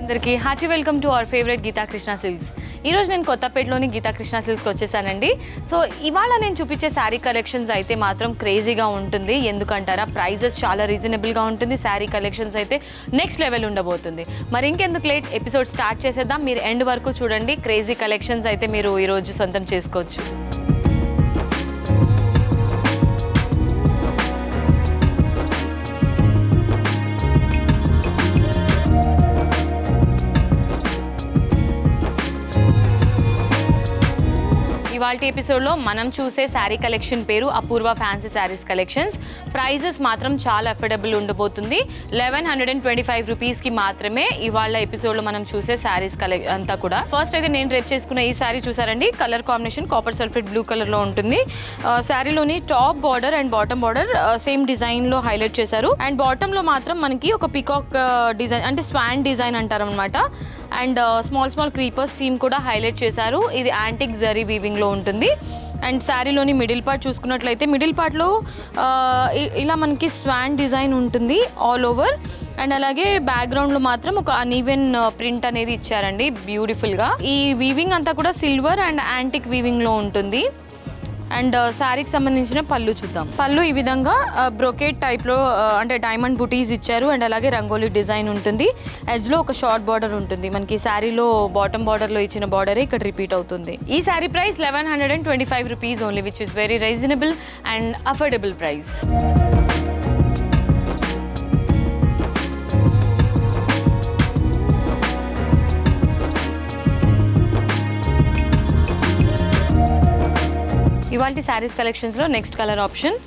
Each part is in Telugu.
అందరికీ hearty welcome to our favourite Geetha Krishna silks. ఈరోజు నేను కొత్తపేటలోని గీతా కృష్ణ సిల్క్స్కి వచ్చేసానండి. సో ఇవాళ నేను చూపించే శారీ కలెక్షన్స్ అయితే మాత్రం క్రేజీగా ఉంటుంది. ఎందుకంటారా, ప్రైజెస్ చాలా రీజనబుల్గా ఉంటుంది. శారీ కలెక్షన్స్ అయితే నెక్స్ట్ లెవెల్ ఉండబోతుంది. మరి ఇంకెందుకు లేట్, ఎపిసోడ్ స్టార్ట్ చేసేద్దాం. మీరు ఎండ్ వరకు చూడండి. క్రేజీ కలెక్షన్స్ అయితే మీరు ఈరోజు సొంతం చేసుకోవచ్చు. ఇవాల్టి ఎపిసోడ్లో మనం చూసే శారీ కలెక్షన్ పేరు అపూర్వ ఫ్యాన్సీ శారీస్ కలెక్షన్స్. ప్రైజెస్ మాత్రం చాలా అఫోర్డబుల్ ఉండబోతుంది. 1125 రూపీస్కి మాత్రమే ఇవాళ ఎపిసోడ్లో మనం చూసే శారీస్ అంతా కూడా. ఫస్ట్ అయితే నేను రేప్ చేసుకున్న ఈ శారీ చూసారండి. Colour combination copper sulphate blue కలర్లో ఉంటుంది. శారీలోని top border and bottom border same డిజైన్లో హైలైట్ చేశారు. అండ్ బాటంలో మాత్రం మనకి ఒక పికాక్ డిజైన్ అంటే స్వాన్ డిజైన్ అంటారు అనమాట. అండ్ స్మాల్ క్రీపర్స్ థీమ్ కూడా హైలైట్ చేశారు. ఇది యాంటిక్ జరీ వీవింగ్లో ఉంటుంది. అండ్ శారీలోని మిడిల్ పార్ట్ చూసుకున్నట్లయితే మిడిల్ పార్ట్లో ఇలా మనకి స్వాన్ డిజైన్ ఉంటుంది ఆల్ ఓవర్. అండ్ అలాగే బ్యాక్గ్రౌండ్లో మాత్రం ఒక అన్ఈవెన్ ప్రింట్ అనేది ఇచ్చారండి బ్యూటిఫుల్గా. ఈ వీవింగ్ అంతా కూడా సిల్వర్ అండ్ యాంటిక్ వీవింగ్లో ఉంటుంది. అండ్ శారీకి సంబంధించిన పళ్ళు చూద్దాం. పళ్ళు ఈ విధంగా బ్రోకేట్ టైప్లో అంటే డైమండ్ బుటీస్ ఇచ్చారు. అండ్ అలాగే రంగోలీ డిజైన్ ఉంటుంది. ఎడ్జ్లో ఒక షార్ట్ బార్డర్ ఉంటుంది. మనకి శారీలో బాటమ్ బార్డర్లో ఇచ్చిన బార్డరే ఇక్కడ రిపీట్ అవుతుంది. ఈ sari price 1125 rupees only, which is very reasonable and affordable price. ఇవాల్టి శారీస్ కలెక్షన్స్లో నెక్స్ట్ కలర్ ఆప్షన్.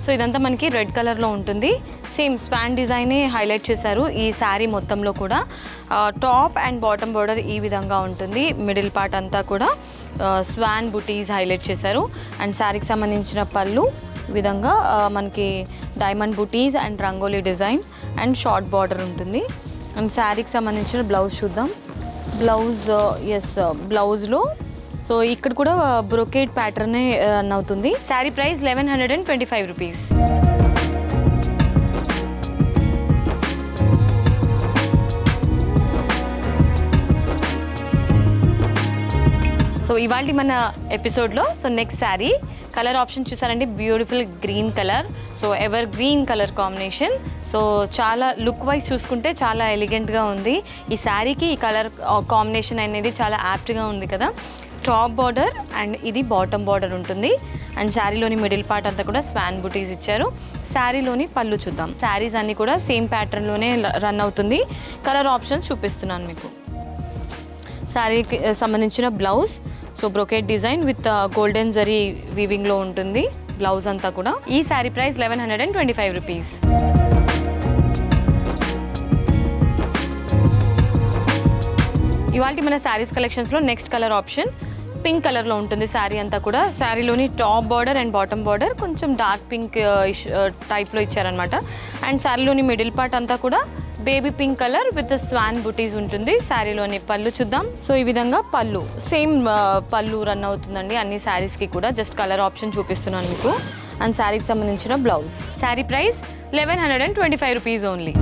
సో ఇదంతా మనకి రెడ్ కలర్లో ఉంటుంది. సేమ్ స్పాన్ డిజైనే హైలైట్ చేశారు ఈ శారీ మొత్తంలో కూడా. టాప్ అండ్ బాటమ్ బార్డర్ ఈ విధంగా ఉంటుంది. మిడిల్ పార్ట్ అంతా కూడా స్వాన్ బుటీస్ హైలైట్ చేశారు. అండ్ శారీకి సంబంధించిన పళ్ళు ఈ విధంగా మనకి diamond buttis and rangoli design and short border ఉంటుంది. అండ్ శారీకి సంబంధించిన బ్లౌజ్ చూద్దాం. బ్లౌజ్లో సో ఇక్కడ కూడా బ్రోకేట్ ప్యాటర్నే రన్ అవుతుంది. Sari price 1125 rupees. సో ఇవాళ మన ఎపిసోడ్లో నెక్స్ట్ శారీ కలర్ ఆప్షన్ చూసారండి. Beautiful green colour. So ever green colour combination. So చాలా లుక్ వైజ్ చూసుకుంటే చాలా ఎలిగెంట్గా ఉంది. ఈ శారీకి ఈ కలర్ కాంబినేషన్ అనేది చాలా యాప్ట్గా ఉంది కదా. టాప్ బార్డర్ అండ్ ఇది బాటమ్ బార్డర్ ఉంటుంది. అండ్ శారీలోని మిడిల్ పార్ట్ అంతా కూడా స్వాన్ బుటీస్ ఇచ్చారు. శారీలోని పళ్ళు చూద్దాం. శారీస్ అన్నీ కూడా సేమ్ ప్యాటర్న్లోనే రన్ అవుతుంది. కలర్ ఆప్షన్స్ చూపిస్తున్నాను మీకు. శారీకి సంబంధించిన blouse so brocade design with golden zari వీవింగ్లో ఉంటుంది బ్లౌజ్ అంతా కూడా. ఈ శారీ ప్రైస్ 1125 రూపీస్. ఇవాళ మన శారీస్ కలెక్షన్స్లో నెక్స్ట్ కలర్ ఆప్షన్ పింక్ కలర్లో ఉంటుంది. శారీ అంతా కూడా శారీలోని top border and bottom border కొంచెం డార్క్ పింక్ టైప్లో ఇచ్చారనమాట. అండ్ శారీలోని మిడిల్ పార్ట్ అంతా కూడా baby pink colour with swan butis ఉంటుంది. శారీలోని పళ్ళు చూద్దాం. సో ఈ విధంగా పళ్ళు సేమ్ పళ్ళు రన్ అవుతుందండి అన్ని శారీస్కి కూడా. జస్ట్ కలర్ ఆప్షన్ చూపిస్తున్నాను మీకు. అండ్ శారీకి సంబంధించిన blouse. Sari price 1125 rupees only.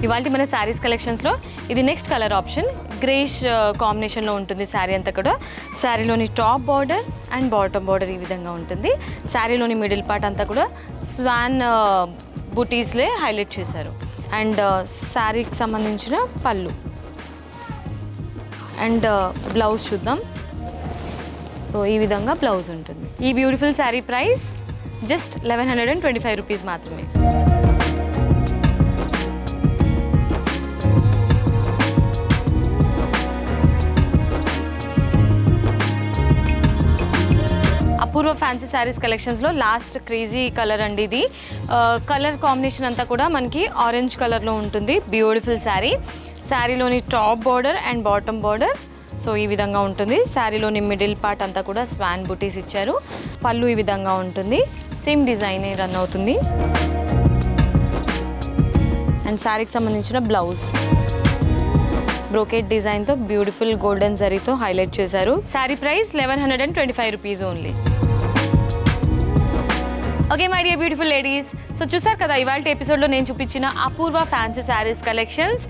ఇవాళ మన శారీస్ కలెక్షన్స్లో ఇది నెక్స్ట్ కలర్ ఆప్షన్. గ్రేష్ కాంబినేషన్లో ఉంటుంది శారీ అంతా కూడా. శారీలోని top border and bottom border ఈ విధంగా ఉంటుంది. శారీలోని మిడిల్ పార్ట్ అంతా కూడా స్వాన్ బుటీస్లే హైలైట్ చేశారు. అండ్ శారీకి సంబంధించిన పళ్ళు అండ్ బ్లౌజ్ చూద్దాం. సో ఈ విధంగా బ్లౌజ్ ఉంటుంది. ఈ beautiful sari price just 1125 rupees మాత్రమే. అపూర్వ ఫ్యాన్సీ శారీస్ కలెక్షన్స్లో లాస్ట్ క్రేజీ కలర్ అండి ఇది. కలర్ కాంబినేషన్ అంతా కూడా మనకి ఆరెంజ్ కలర్లో ఉంటుంది. బ్యూటిఫుల్ శారీ. శారీలోని top border and bottom border so ఈ విధంగా ఉంటుంది. శారీలోని మిడిల్ పార్ట్ అంతా కూడా స్వాన్ బుటీస్ ఇచ్చారు. పళ్ళు ఈ విధంగా ఉంటుంది. సేమ్ డిజైన్ రన్ అవుతుంది. అండ్ శారీకి సంబంధించిన బ్లౌజ్ బ్రోకేట్ డిజైన్తో బ్యూటిఫుల్ గోల్డెన్ జరీతో హైలైట్ చేశారు. Sari price 1125 rupees only. Okay my dear beautiful ladies, so చూసారు కదా ఇవాళ ఎపిసోడ్లో నేను చూపించిన అపూర్వ ఫ్యాన్సీ శారీస్ కలెక్షన్స్.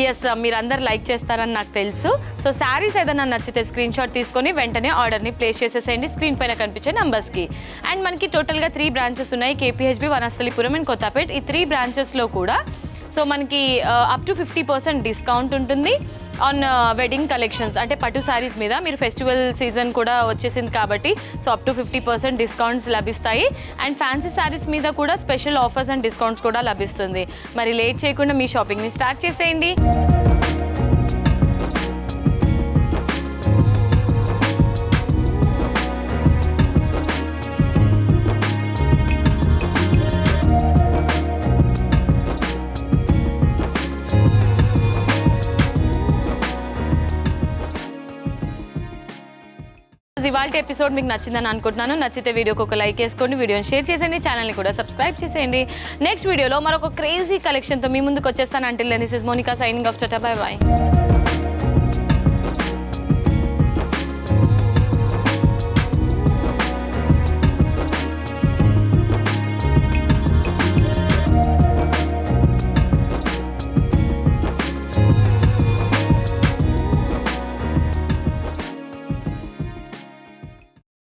ఎస్, మీరందరూ లైక్ చేస్తారని నాకు తెలుసు. సో శారీస్ ఏదైనా నచ్చితే స్క్రీన్ షాట్ తీసుకొని వెంటనే ఆర్డర్ని ప్లేస్ చేసేసేయండి స్క్రీన్ పైన కనిపించే నంబర్స్కి. అండ్ మనకి టోటల్గా 3 బ్రాంచెస్ ఉన్నాయి, కేపీహెచ్బి, వనస్థలిపురం అండ్ కొత్తపేట్. ఈ 3 బ్రాంచెస్లో కూడా సో మనకి అప్ టు 50% డిస్కౌంట్ ఉంటుంది ఆన్ వెడ్డింగ్ కలెక్షన్స్. అంటే పట్టు శారీస్ మీద మీరు ఫెస్టివల్ సీజన్ కూడా వచ్చేసింది కాబట్టి సో అప్ టు 50% డిస్కౌంట్స్ లభిస్తాయి. అండ్ ఫ్యాన్సీ శారీస్ మీద కూడా స్పెషల్ ఆఫర్స్ అండ్ డిస్కౌంట్స్ కూడా లభిస్తుంది. మరి లేట్ చేయకుండా మీ షాపింగ్ని స్టార్ట్ చేసేయండి. ఇవాళ ఎపిసోడ్ మీకు నచ్చిందని అనుకుంటున్నాను. నచ్చితే వీడియోకి ఒక లైక్ వేసుకోండి, వీడియోని షేర్ చేసేయండి, ఛానల్ని కూడా సబ్స్క్రైబ్ చేసేయండి. నెక్స్ట్ వీడియోలో మరొక క్రేజీ కలెక్షన్తో మీ ముందుకు వచ్చేస్తాను. Until then this is Monika signing off. Ta-ta, bye by.